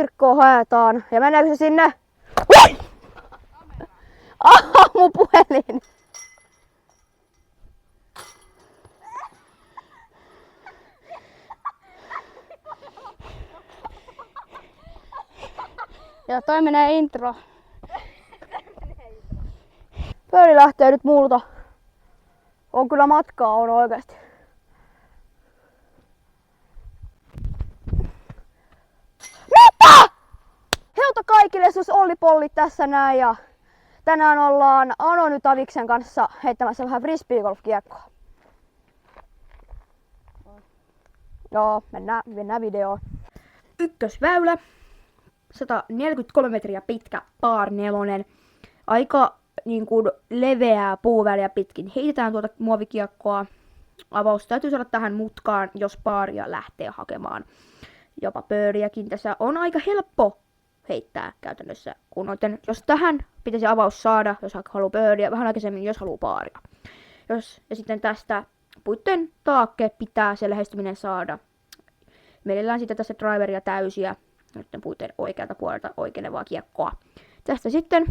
kirkkoon haetaan. Ja mennäänkö se sinne? Mun puhelin! Ja toi menee intro. Pöyli lähtee nyt multa. On kyllä matkaa on oikeesti. Mitä? Heuta kaikille, sus Olli Polli tässä näin ja tänään ollaan Anony Taviksen kanssa heittämässä vähän frisbeegolf-kiekkoa. Joo, mennään videoon. Ykkösväylä. 143 metriä pitkä par nelonen. Aika niin kuin leveää puuväliä pitkin. Heitetään tuota muovikiekkoa. Avaus täytyy saada tähän mutkaan, jos paaria lähtee hakemaan. Jopa pööriäkin. Tässä on aika helppo heittää käytännössä. Jos tähän pitäisi avaus saada, jos haluaa pööriä, vähän aikaisemmin, jos haluaa paaria. Ja sitten tästä puitten taakke pitää se lähestyminen saada. Mielellään sitten tässä driveria täysiä. Nyt puitten oikealta puolelta oikeenevaa kiekkoa. Tästä sitten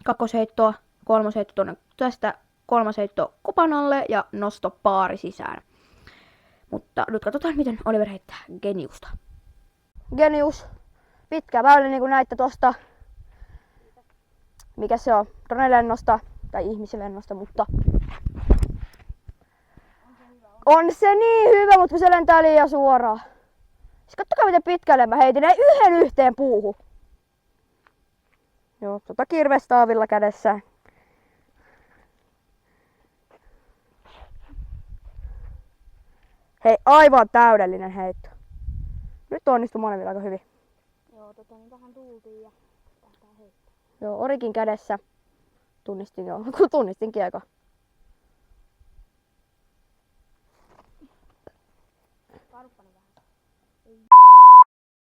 kakkosheittoa, kolmosheitto tuonne tästä, kolmosheitto kopan alle ja nosto paari sisään. Mutta nyt katsotaan miten Oliver heittää Geniusta. Genius. Pitkä väylä niin kuin näitte tosta. Mikä se on? Dronelennosta tai ihmislennosta, mutta on se niin hyvä, mutta se lentää liian suoraan. Siis kattokaa miten pitkälle mä heitin yhden yhteen puuhun. Joo, kirvestaavilla kädessä. Hei, aivan täydellinen heitto. Nyt onnistui molemmilla aika hyvin. Joo, niin vähän tultiin ja lähdetään heittää. Joo, orikin kädessä. Tunnistin jo, kun tunnistin kiekon. Karppani vähän.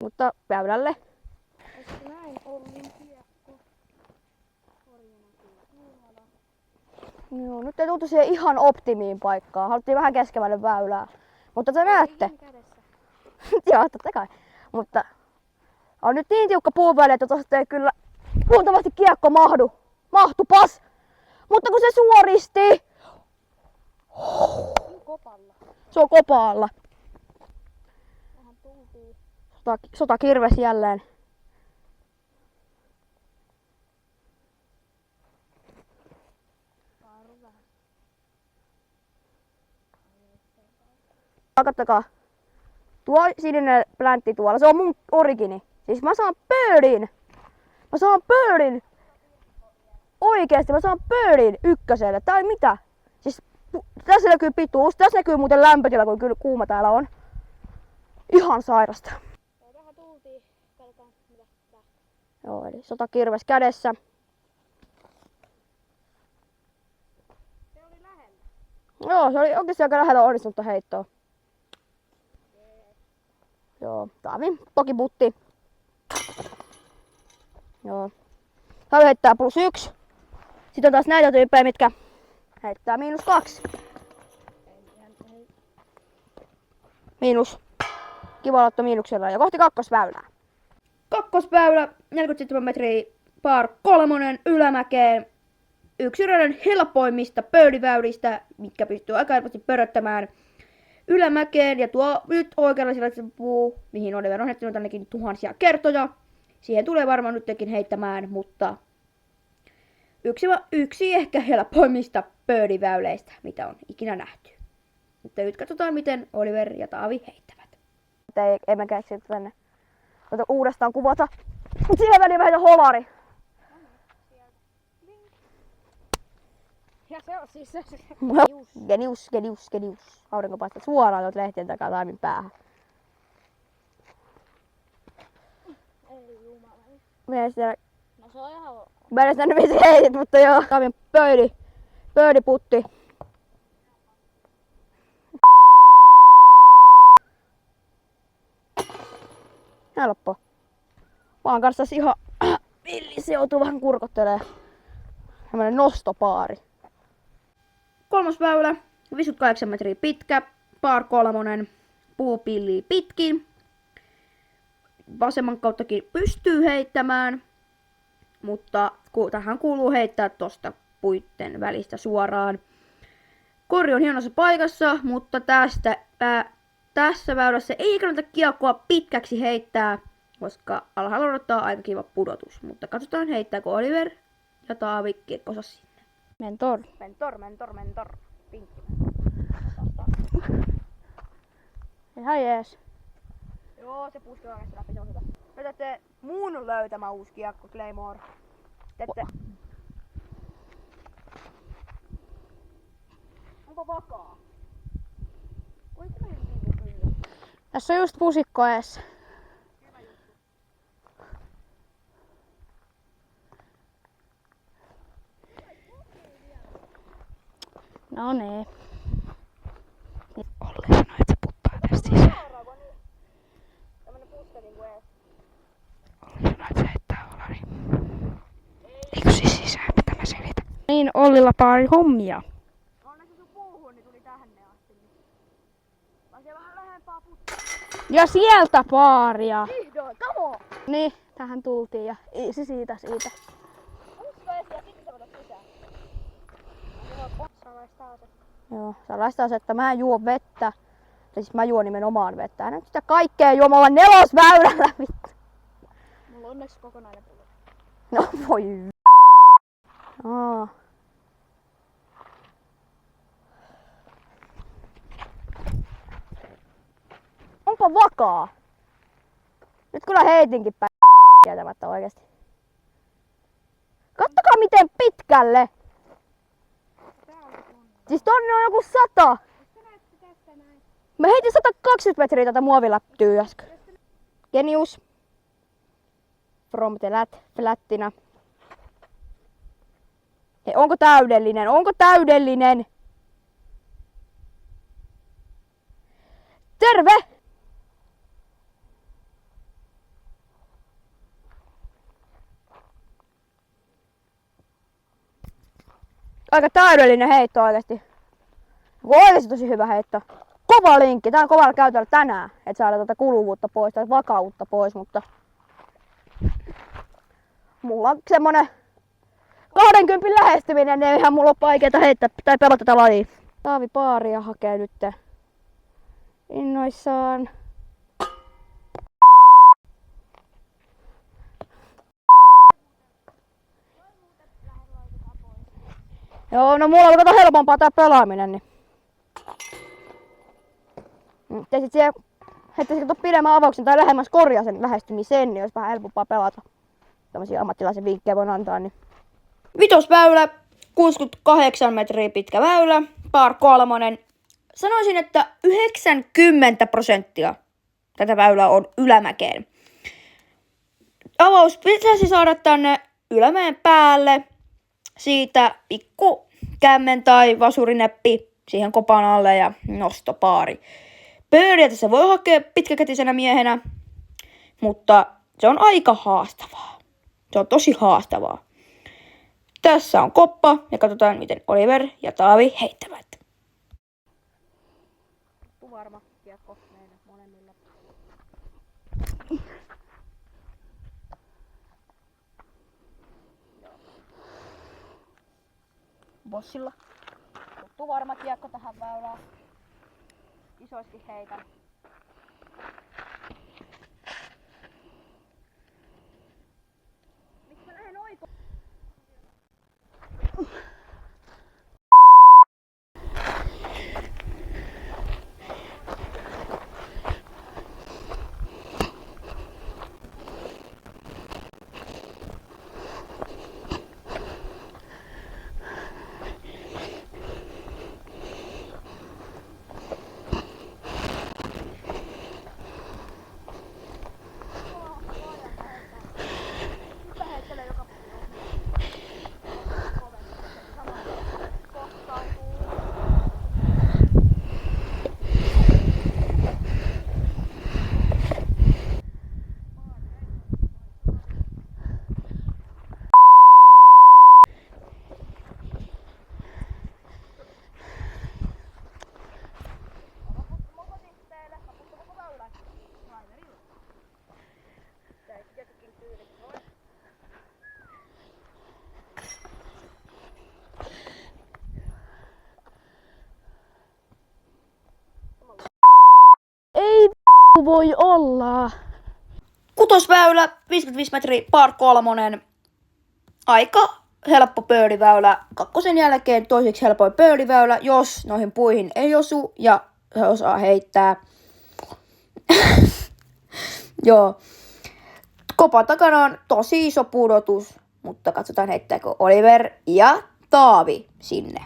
Mutta väylälle. Olisiko näin Ollin kiekko? Orja näkyy tuolla. Joo, nyt ei tultu siihen ihan optimiin paikkaan. Haluttiin vähän keskemmälle väylää. Mutta te näette. Joo, totta kai. Mutta on nyt niin tiukka puuväli, että tosta ei kyllä luultavasti kiekko mahdu. Mahtupas! Mutta kun se suoristi! Kopalla. Se on kopaalla. Vähän tultiin. Sotakirves jälleen. Katsokaa. Tuo sininen pläntti tuolla, se on mun origini. Siis mä saan birdin. Mä saan birdin. Oikeesti mä saan birdin ykköselle. Tää ei mitä. Siis tässä näkyy pituus. Tässä näkyy muuten lämpötila, kun kyllä kuuma täällä on. Ihan sairasta. Vähän tultiin. Katsotaan mitä lähtee. Joo, eli sotakirves kädessä. Se oli lähellä. Joo, se oli oikeesti aika lähellä onnistunutta heittoa. Joo, Taavi pokiputti. Joo. Taavi heittää +1. Sitten on taas näitä tyyppejä, mitkä heittää -2. Miinus. Kiva laittaa miinuksella ja kohti kakkosväylää. Kakkosväylä, 47 metriä, par kolmonen ylämäkeen. Yksi radan helpoimmista pöydiväylistä, mitkä pystyy aika helposti pöröttämään ylämäkeen. Ja tuo nyt oikealla sillä puu, mihin Oliver on heittänyt ainakin tuhansia kertoja. Siihen tulee varmaan nytkin heittämään, mutta yksi ehkä helpoimmista pöydiväyleistä, mitä on ikinä nähty. Mutta nyt katsotaan, miten Oliver ja Taavi heittävät. Ei mä keksi tänne uudestaan kuvata. Mut siihen väliin mä heitän holari. Ja se on siis se. Genius. Aurinko paistaa suoraan tuolta lehtien takaa Taimin päähän. Ei jumala. No se on ihan. Mä en edes nähnyt missä heitit, mutta joo. Taimin pöydiputti. Helppo. Vaan kanssa ihan villi, se joutuu vähän kurkottelee. Tämmönen nostopaari. Kolmas väylä, 58 metriä pitkä, par kolmonen, puupilli pitkin. vasemman kauttakin pystyy heittämään, mutta tähän kuuluu heittää tosta puitten välistä suoraan. Kori on hienossa paikassa, mutta tässä väylässä ei kannata kiekkoa pitkäksi heittää, koska alhaalla odottaa aika kiva pudotus. Mutta katsotaan heittääkö Oliver ja Taavi kiekkonsa sinne. Mentor. Mentor. Pinkki. Ihan jees. Joo, se puskee oikeasti läpi, se on hyvä. Näytätte mun löytämä uusi kiekko, Claymore. Onko vakaa? Tässä on just pusikko eessä. No niin. Olli sanoi, että se puttaa tästä sisään. Tämmönen puska niinku ees. Olli sanoi, että se heittää olari. Eikö siis sisään, mitä mä selitän? Niin, Ollilla paari hommia. Onneksi sun puuhun, niin tuli tänne asti. Vaan se vähän lähempää puttaa. Ja sieltä paaria. Vihdoin, come on! Niin, tähän tultiin ja easy siitä. Puska ees ja sitten sä vedät sisään. Salaista asetta. Joo, salaista asetta. Mä en juo vettä. Siis mä juon nimenomaan vettä. Nyt sitä kaikkea juomalla nelosväylällä, vittu. Mulla on onneksi kokonainen pullo. No voi Onpa vakaa. Nyt kyllä heitinkin päin tietämättä oikeesti. Kattokaa miten pitkälle. Siis tonne on joku 100. Mä heitin 120 metriä tätä muoviläptyä äsken. Genius. From the flattina. Hei, onko täydellinen? Onko täydellinen? Terve! Aika täydellinen heitto oikeesti. Oikeesti tosi hyvä heitto. Kova linkki. Tää on kovalla käytöllä tänään, että saada tätä kuluvuutta pois tai vakautta pois, mutta mulla on semmonen 20 lähestyminen, niin ihan mulla on vaikeeta heittää tai pelata tätä lajia. Taavi paaria hakee nyt innoissaan. Joo, no mulla on kato helpompaa tää pelaaminen, niin teisit siellä heittäisit pidemmän avauksen tai lähemmäs korjasen lähestymiseen, niin olisi vähän helpompaa pelata. Tämmöisiä ammattilaisen vinkkejä voin antaa. Niin. Vitosväylä, 68 metriä pitkä väylä, par 3. Sanoisin, että 90% tätä väylää on ylämäkeen. Avaus pitäisi saada tänne ylämäen päälle. Siitä pikku kämmen tai vasurineppi siihen kopan alle ja nostopaari. Periaatteessa voi hakea pitkäkätisenä miehenä, mutta se on aika haastavaa. Se on tosi haastavaa. Tässä on koppa ja katsotaan miten Oliver ja Taavi heittävät. Varma kiekko meille molemmille. Bossilla. Tuttu varma kiekko tähän väylään. Isoisesti heitän. Miksi mä lähden oiko? Ei voi olla. Kutosväylä, 55 metriä, par 3. Aika helppo pöyliväylä. Kakkosen jälkeen toiseksi helpoin pöyliväylä, jos noihin puihin ei osu ja se osaa heittää. Joo. Kopan takana on tosi iso pudotus, mutta katsotaan heittääkö Oliver ja Taavi sinne.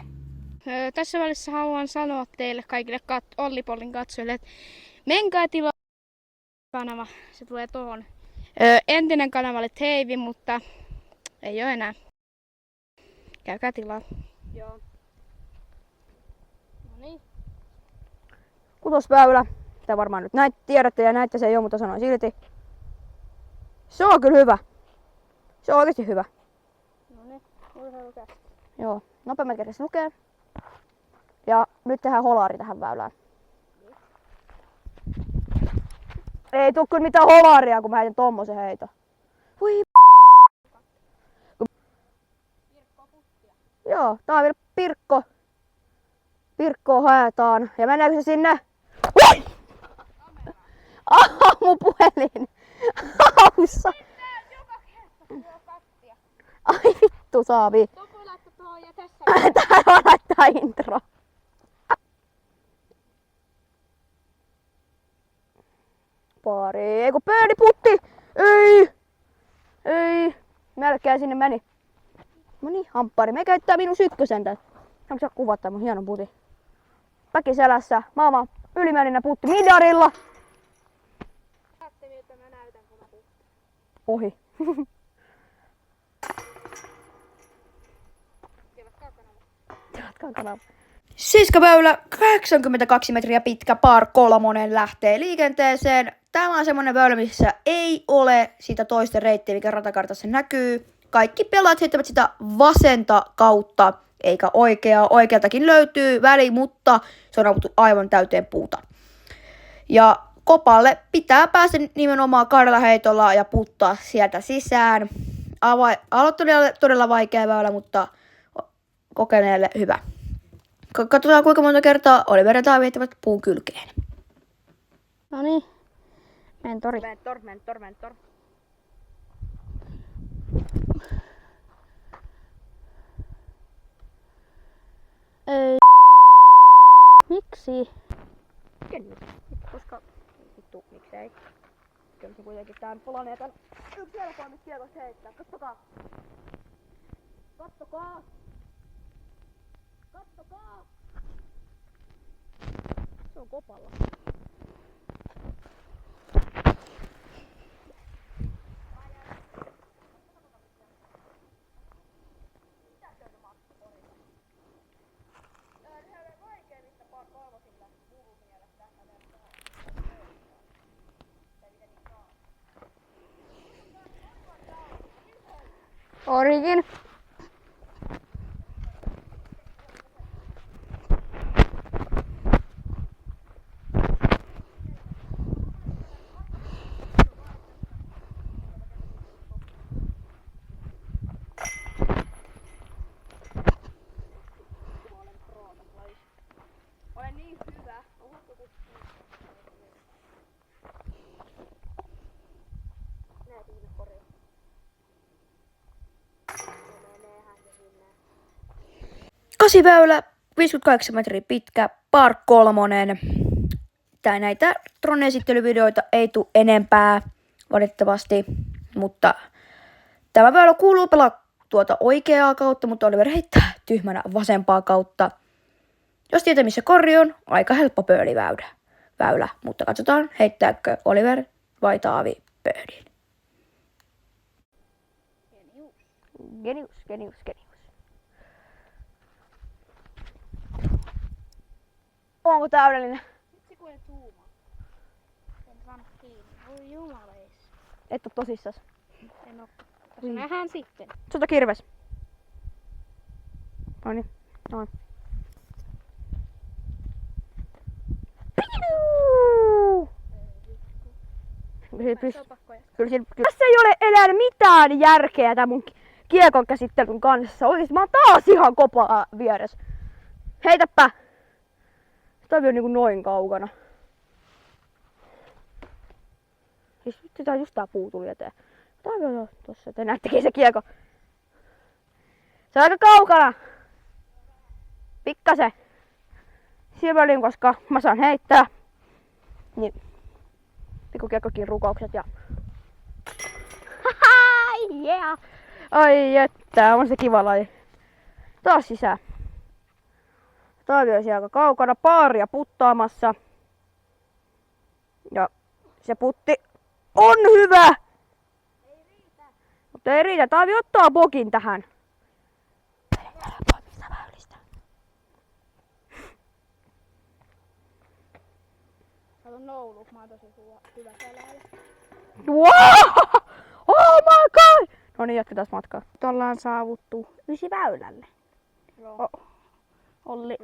Tässä välissä haluan sanoa teille kaikille Ollipollin katsojille, että menkää tilaa kanava, se tulee tuohon. Entinen kanava oli Teivi, mutta ei ole enää. Käykää tilaa. Joo. No niin. Kutosväylä. Tämä varmaan nyt tiedätte ja näitte se ei ole, mutta sanoin silti. Se on kyllä hyvä. Se on oikeasti hyvä. No niin, urheilukäs. Joo, nopeammin kerrassa lukee. Ja nyt tehdään holari tähän väylään. Ei tuu kyllä mitään holaria, kun mä heitän tommosen heito. Hui Joo, tää on vielä Pirkko. Pirkkoa haetaan. Ja meneekö se sinne? Hui! Mun puhelin. Haussa. Ai vittu Saavi. Topo laittaa tuohon ja tässä. Tää on laittaa intro. Pari. Ei kun pöydiputti! Ei! Ei! Melkein sinne meni. No niin, hamppari. Me käyttää minun ykkösen tästä. Onko sä kuvata mun hieno puti? Päki selässä. Maailman ylimääräinen putti midarilla. Näette miltä mä näytän kun mä puhun. Ohi. Tilatkaa kanava. Siskaväylä, 82 metriä pitkä, par 3 lähtee liikenteeseen. Tämä on semmonen väylä, missä ei ole sitä toista reittiä, mikä ratakartassa näkyy. Kaikki pelaat heittävät sitä vasenta kautta, eikä oikeaa. Oikealtakin löytyy väli, mutta se on ammuttu aivan täyteen puuta. Ja kopalle pitää päästä nimenomaan kahdella heitolla ja puttaa sieltä sisään. Aloittelijalle todella vaikea väylä, mutta kokeneelle hyvä. Katsotaan kuinka monta kertaa Oliver ja Taavi heittävät puun kylkeen. No niin. Mentori. Mentor. Ei. Miksi? Koska vittu, miksei? Kyllä se kuitenkin tän planeetan yksi helpoimmista kiekosta heittää. Kattokaa! Kattokaa! Kattokaa! Se on kopalla. Origin. Olen niin hyvä. Näet ihme korjaa. Kasiväylä, 58 metriä pitkä, par 3. Näitä Tron-esittelyvideoita ei tule enempää, valitettavasti, mutta tämä väylä kuuluu pelaa tuota oikeaa kautta, mutta Oliver heittää tyhmänä vasempaa kautta. Jos tietää missä kori on, aika helppo pöyliväylä, mutta katsotaan heittääkö Oliver vai Taavi pöydin. Genius. Onko täydellinen? Vitsi kun ei tuuma. En saanut kiinni. Voi jumaleis. Et oo tosissas. En oo. Tässä nähdään sitten. Sota kirves. Noniin. Noin. Se on pakko jättää. Tässä ei ole enää mitään järkeä tämän mun kiekon käsittelyn kanssa. Oikeesti mä oon taas ihan kopaa vieressä. Heitäpä! Tää on niinku noin kaukana. Siis nyt tää just tää puu tuli eteen. Tää on tossa, te näettekin se kiekko. Se on aika kaukana. Pikkasen. Silmäliin, koska mä saan heittää. Niin. Pikkukiekkokin rukoukset ja... Yeah. Ai että, on se kiva laji. Taas sisään. Taavi olisi aika kaukana, paaria puttaamassa. Ja se putti on hyvä! Ei riitä. Mutta ei riitä, Taavi ottaa bokin tähän. Kato noulu, mä oon tosi hyvä pelaaja. Wow! Oh my god! No niin, jatketaan matkaa. Nyt ollaan saavuttu Ysiväylälle. Joo. Olli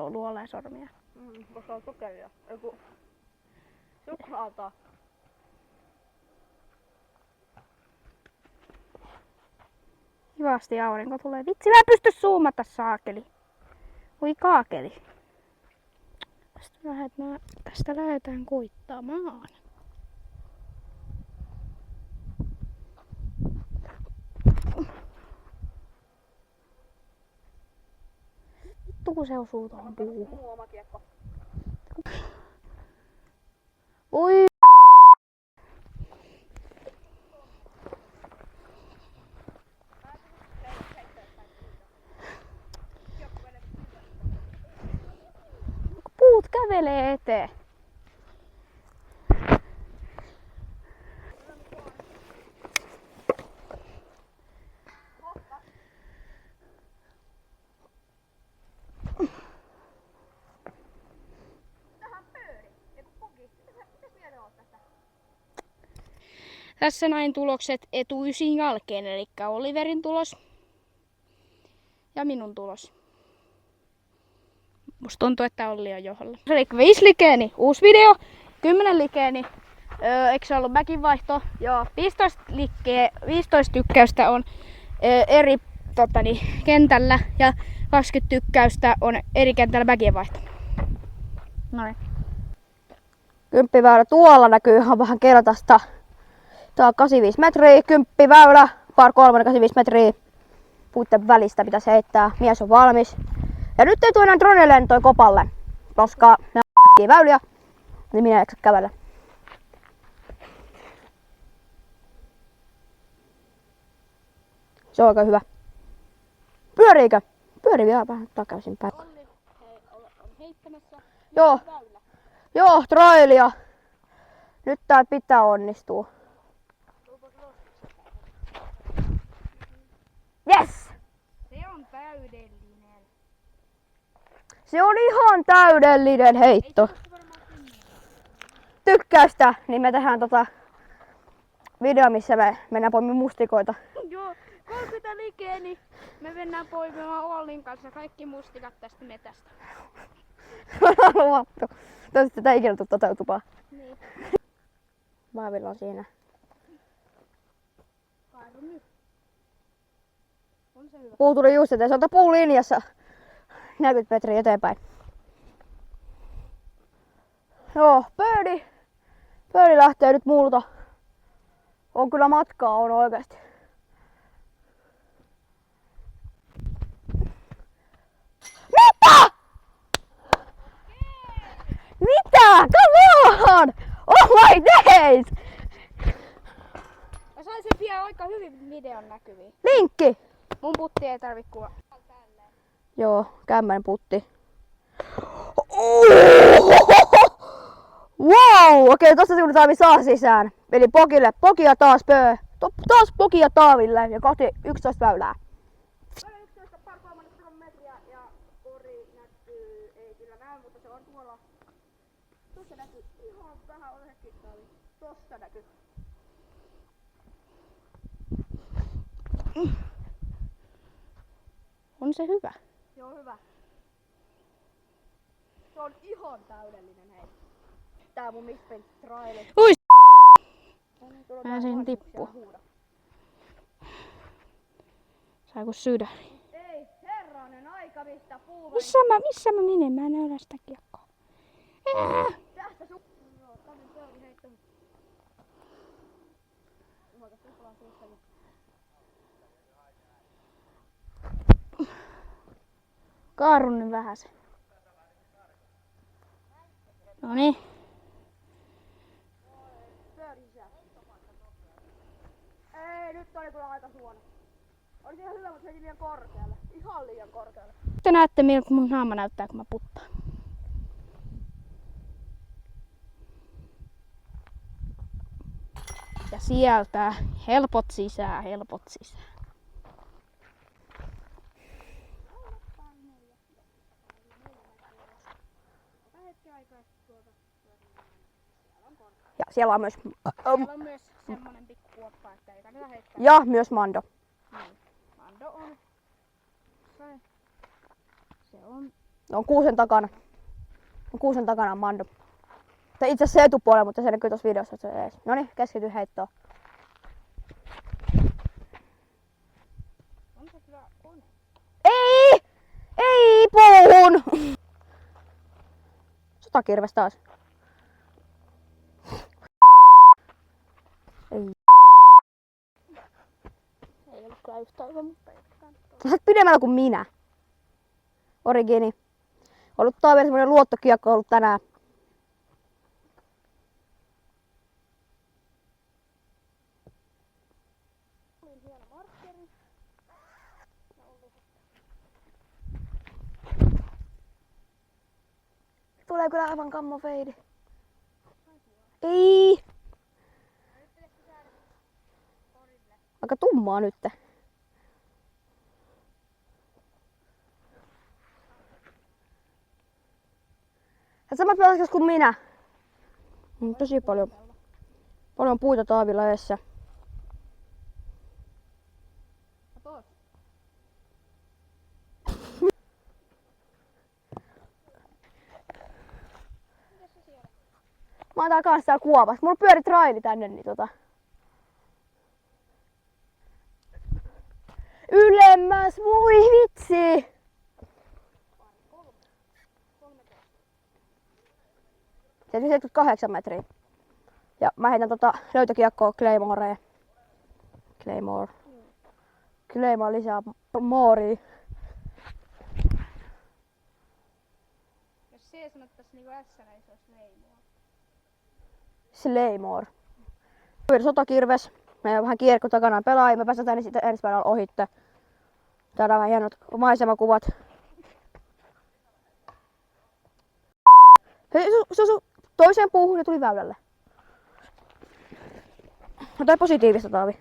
luolee sormia. Koska on sokeria. Eiku... Suklaata. Kivasti aurinko tulee. Vitsi, mä en pysty zoomata saakeli. Oi kaakeli. Tästä lähdetään kuittaamaan. Vittu kun se osuu tuohon puuhun. Oi. Puut kävelee eteen. Tässä näin tulokset etuysin jälkeen, eli Oliverin tulos ja minun tulos. Musta tuntuu, että Olli on johdolla. Eli 5 likeeni, uusi video, 10 likeeni, eikö se ollut väkinvaihto? Joo. 15 tykkäystä on eri kentällä ja 20 tykkäystä on eri kentällä väkinvaihto. Noin. Kymppiväylä tuolla näkyy ihan vähän keltaista. Tää on 85 metriä, kymppiväylä, par 3, 85 metriä. Puitten välistä pitäisi heittää, mies on valmis. Ja nyt ei tuoda drone lentoi kopalle, koska ne on väyliä, niin minä en jaksa kävellä. Se on aika hyvä. Pyöriikö? Pyöri vielä vähän takaisin päin. Olli on heittämässä. Joo. Joo, trailia. Nyt tää pitää onnistua. Yes! Se on täydellinen. Se on ihan täydellinen heitto. Tykkäystä, niin me tehdään video, missä me mennään poimimaan mustikoita. Joo, 30 likeä, niin me mennään poimimaan Ollin kanssa kaikki mustikat tästä metästä. On luvattu. Toivottavasti tätä ikinä tule toteutumaan. Niin. Vaavilla on siinä. Kaivo nyt. On se hyvä. Puu tuli just eteen. Se on puun linjassa 40 metriä eteenpäin. Joo, pöydi. Pöydi lähtee nyt multa. On kyllä matkaa, on oikeesti. Mitä? Mitä? Come on! Oh my days! Mä sain sen vielä aika hyvin videon näkyviin. Linkki! Mun putti ei tarvi kuva. Joo, kämmenen putti. Wow! Okei, tosta se kun Taavi saa sisään. Eli pokia taas taas pokia Taaville ja kohti 11 väylää. 11 par 3 metriä ja kori näkyy, ei kyllä näy, mutta se on tuolla. Tuossa näkyy ihan vähän osekin Taavi. Tossa näkyy. On se hyvä. Joo, hyvä. Se on ihan täydellinen hei. Tää mun Mispin traili. Ui! Mä sen tippua. Saiko sydän? Ei, herranen aika, mistä puuva. Missä mä menen? Mä en löydä sitä kiekkoa. Tästä sun. Kaarun nyt vähäsen. Noniin. Ei, nyt oli kyllä aika huono. Olisi ihan hyvä, mutta se oli liian korkealle. Ihan liian korkealle. Te näette miltä mun naama näyttää kun mä puttaan. Ja sieltä helpot sisään, helpot sisään. Ja siellä on myös, Siellä on myös semmonen pikku kuoppa, että ei kannata heittää. ja myös Mando. Niin. Mando on. Se on. On kuusen takana. On kuusen takana on Mando. Tai itse asiassa se etupuolella, mutta se näkyy tuossa videossa, että se on ees. Noniin, keskity heittoon. On se kyllä kone. Ei! Ei puuhun! Sotakirves taas. Ei. Ei ollut kyllä yhtä hyvä, mutta ei kannattaa. Sä oot pidemmällä kuin minä. Origini. Ollut tää vielä semmonen luottokiekko ollut tänään. Tulee kyllä aivan kammofeidi. Ei! Aika tummaa nyt. Sä samat pelaskas kuin minä. On tosi paljon puita taavilla edessä. Mä oon täällä kanssa täällä kuopassa. Mulla pyöri traili tänne, niin Ylemmäs, voi vitsi! Se on 78 metriä. Ja mä heitän löytökiekkoa Claymoreen. Claymore lisää mooria. Jos C sanottais niinku S, niin se olisi leimoa. Slaymore. Sotakirves. Meillä on vähän kiekko takana pelaa ja me päästään tänne sitten ensi päivällä ohitte. Täällä on vähän hienot maisemakuvat. Hei, su toiseen puuhun ja tuli väylälle. Jotain positiivista, Taavi.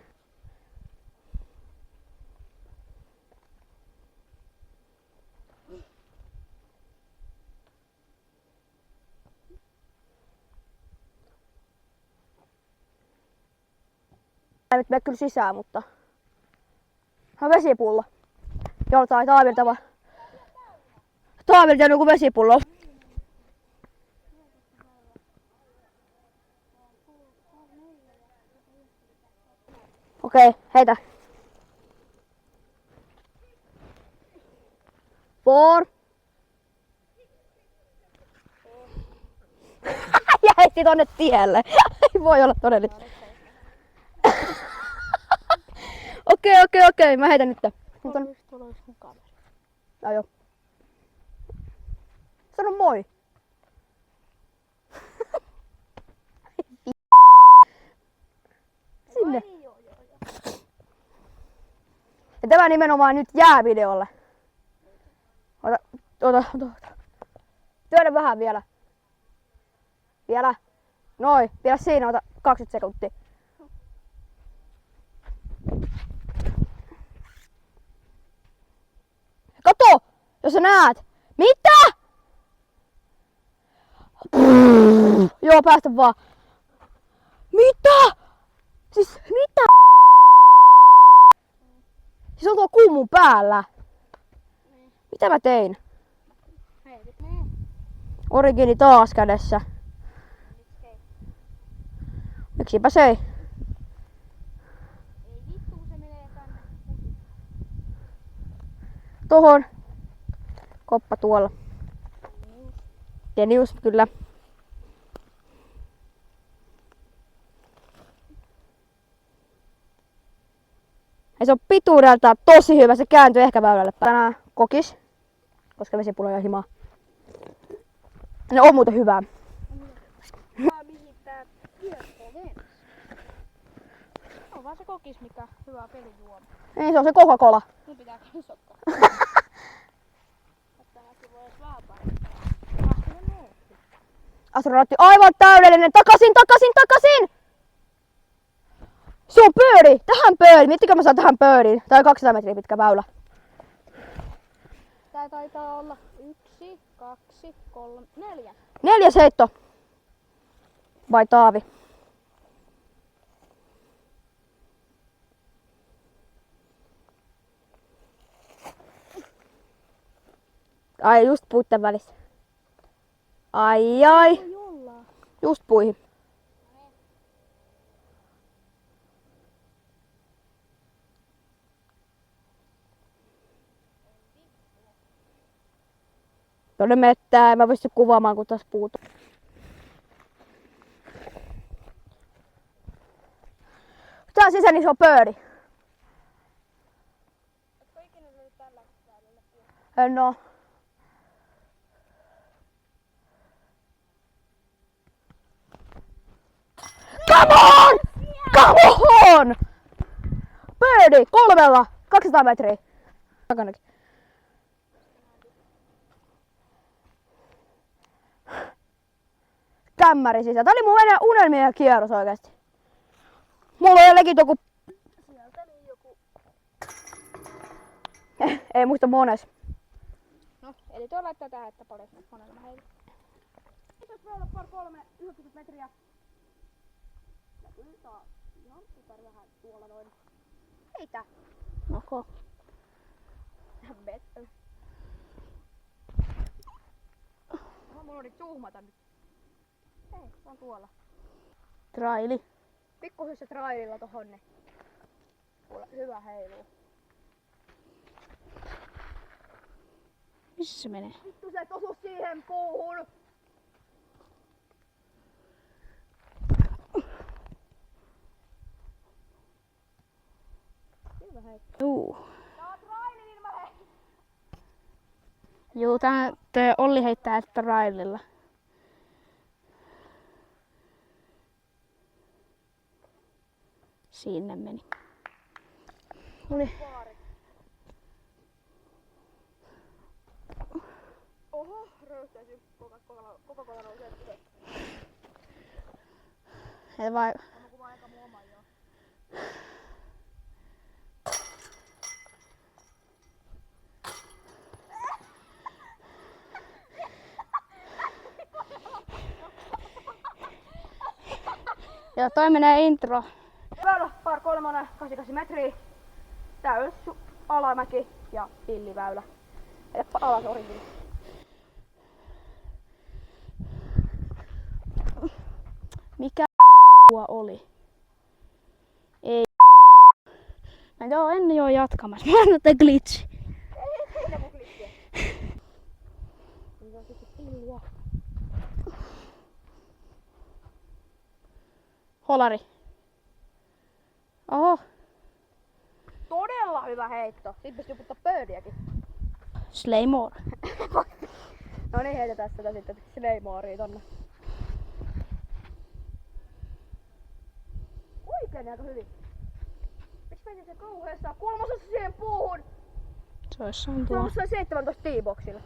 Ei nyt mene kyllä sisään, mutta on vesipullo. Joltain Taavilta vaan. Taavilta on joku vesipullo. Okei, heitä. 4. Ja heitti tonne tielle. Ei voi olla todellista. Okei, mä heitän nyt. Tuolla olisi mun kaveri. Joo. Sano moi. Sinne. Ja tämä nimenomaan nyt jää videolle. Ota. Työnnä vähän vielä. Vielä. Noin. Vielä siinä. Ota 20 sekuntia. Kato! Jos sä näet. Mitä? Joo, päästä vaan. Mitä? Siis mitä? Siis on tuo kuun päällä. Mitä mä tein? Origini taas kädessä. Miksipä se ei? tohon. Koppa tuolla. Genius, kyllä. Ja se on pituudeltaan tosi hyvä, se kääntyy ehkä väylälle. Tänään kokis, koska vesipullo ja himaa. Ne on muuten hyvää. Mihin tää kierto vensi? On vaan se kokis, mikä hyvä pelijuoma. Niin, se on se Coca-Cola. Mun pitää myös ottaa. Että näkyy voi edes vähän parempaa. Astronautti aivan täydellinen. Takaisin, takaisin, takaisin! Se on pööri! Tähän pööri! Miettikö mä saan tähän pööriin? Tää on 200 metriä pitkä väylä. Tää taitaa olla 1, 2, 3, 4. 4 heitto. Vai Taavi? Ai, just puitten välissä. Ai ai. Just puihin. Tuonne mettää, mä pystyn kuvaamaan kun taas puut. Tää sisään niin se on pööri. Ootko ikinä mennyt tällä väylällä? En oo. Come on! Come on! Birdie, 3, 200 metriä. Takanakin. Kämmäri sisään. Tää oli mun unelmien kierros oikeesti. Mulla on jällekin joku... Sieltä niin joku... Ei muista mones. No, eli tuo laittaa tähän, että paljon monella mä heitän. Kiitos väylä par 90 metriä. Ja yltää ihan super vähän tuolla noin. Heitä. Noko. Mulla oli tuhmata nyt. Hei, se on tuolla. Traili. Pikkuhyssä traililla tohonne. Kuule, hyvä heiluu. Missä se menee? Vittu se et osu siihen puuhun! Hyvä hei. Juu. Tää on traili, niin mä hei. Juu, tää Olli heittää traililla. Sinne meni. Oli. Oho, röyhtäisi Coca-Cola nousee ylös. Et vai... Mä kuvaan aika mun oman joo. Joo, toi menee intro. Väylä par 388 metriä. Täys alamäki ja pilliväylä. Eli alas orikin. Mikä oli? Ei. Mä joo, en joo jatkamassa. Mä annan tää glitchi. Ei siinä mun klikkiä. Niin on sitten pillua. Holari. Oho. Todella hyvä heitto. Sitten pystyy puttaa pöydiäkin. Slaymore. No niin, heitetään sitä sitten Slaymorea tonne. Oikein aika hyvin. Miksi meni se kauheessa? 3/3 siihen puuhun! Se olisi Se tuo. on jossain 17 T-boxilla.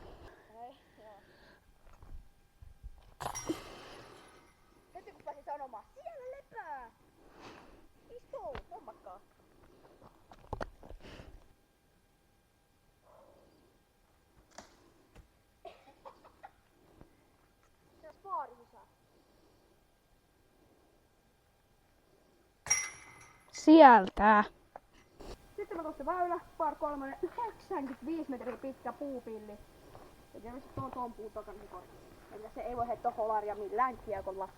Heti kun pääsin sanomaan, siellä lepää! Istuu, hommakkaa. Siellä spaari sisään. Sieltä. 17 väylä, par 3, 95 metriä pitkä puupilli. Ja tietysti tuon puun takana se korkeus. Eli se ei voi heittää holaria millään kiekolla.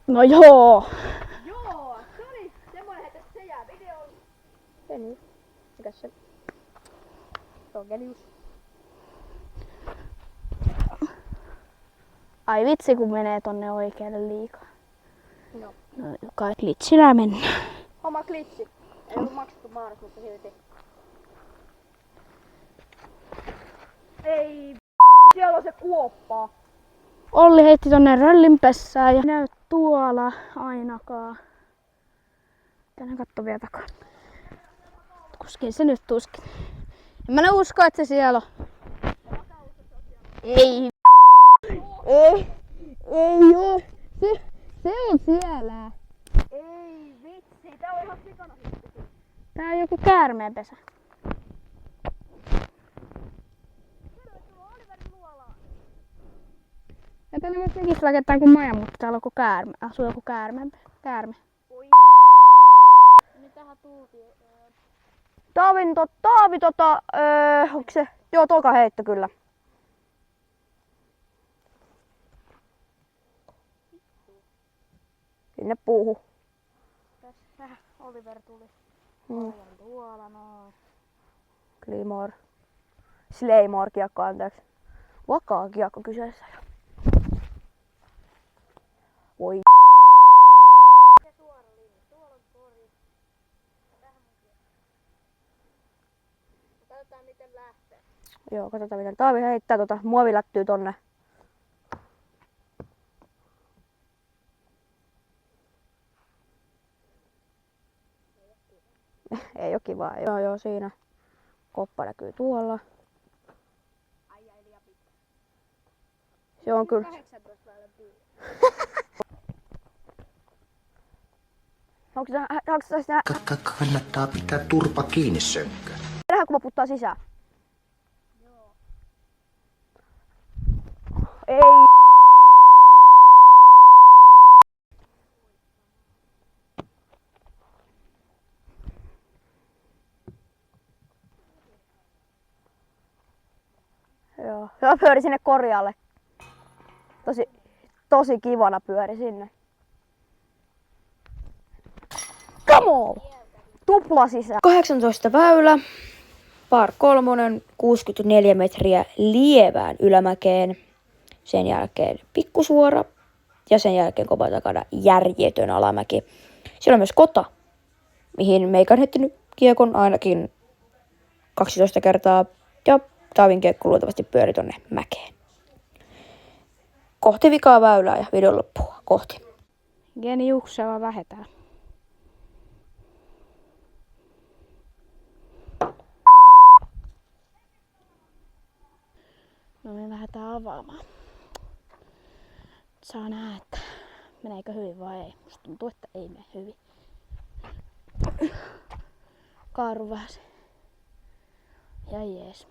No joo. Joo, se oli semmonen, että se jää videoon. Genius. Mikäs se? Se on Genius. Ai vitsi, kun menee tonne oikealle liikaa. No. No, kai glitchillä mennään. Oma glitchi. Ei ollut maksettu maanas, mutta silti. Ei siellä on se kuoppa. Olli heitti tonne röllinpessään ja näy tuolla ainakaan. Tänään katso vielä takaa. Tuskin se nyt tuskin. En mä usko, että se siellä on. Ei. Ei. Ei oo. Se on siellä. Ei vitsi, tää on ihan sikana hittikin. Tää on joku käärmeenpesä. Ja täällä myös tekis rakentaa kuin maja, mutta täällä on joku käärme. Asuu joku käärme. Oi. Nyt tähän tultiin. Taavi onks se? Joo, Toka heittö kyllä. Sinne puuhu. Tässä Oliver tuli. Mm. Tuolla noin. Claymore. Slaymore kiekko, anteeksi. Vakaa kiekko kyseessä. Voi. Katsotaan miten lähtee. Joo, katsotaan miten Taavi heittää muovilättyy tonne. Ei oo kivaa. Joo, siinä. Koppa näkyy tuolla. Se on kyllä. 18 väylän pyydä. Onko se Kannattaa pitää turpa kiinni, Sönkkä. nähdään, kun mä puttaa sisään? Joo. Ei. Joo, se pyöri sinne korjalle. Tosi kivana pyöri sinne. Come on! Tupla sisään. 18 väylä. Par 3, 64 metriä lievään ylämäkeen. Sen jälkeen pikkusuora. Ja sen jälkeen kopan takana järjetön alamäki. Siellä on myös kota, mihin meikä on heittänyt kiekon ainakin 12 kertaa. Ja Taavin kiekko luultavasti pyöri tonne mäkeen. Kohti vikaa väylää ja videon loppua. Kohti. Geniuksella lähetään. No me lähdetään avaamaan. Saa nähdä, että meneekö hyvin vai ei. Musta tuntuu, että ei mene hyvin. Kaaru vähän se. Ja jees.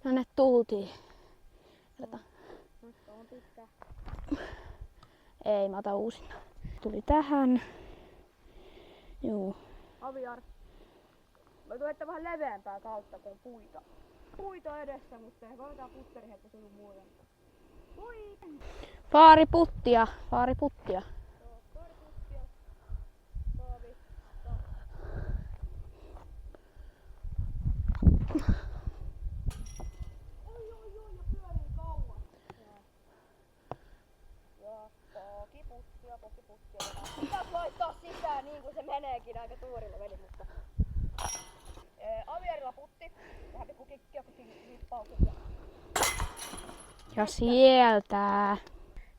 No ne tultiin. Ei, mä otan uusin. Tuli tähän. Juu. Aviar. Mä tulen vähän leveämpää kautta, kun on puita. Puita edessä, mutta ehkä otetaan putteri heti sun muuten. Paari puttia. Pokiputtia. Pitäis laittaa sisään niin kuin se meneekin, aika tuurilla meni, mutta... Aviarilla putti. Vähän pikku kikkiä, kun Ja sieltä.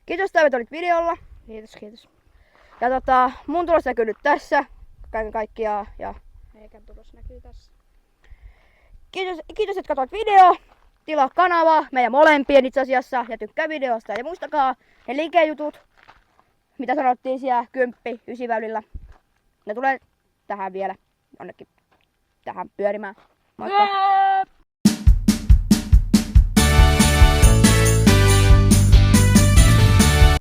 Kiitos, että olit videolla. Kiitos. Ja mun tulos näkyy nyt tässä. Kaiken kaikkiaan. Ja Meikän tulos näkyy tässä. kiitos, että katsoit video. Tilaa kanava, meidän molempien itse asiassa. Ja tykkää videosta. Ja muistakaa ne linkejutut, mitä sanottiin siellä 10-9 väylillä. Ne tulee tähän vielä jonnekin tähän pyörimään. Moikka!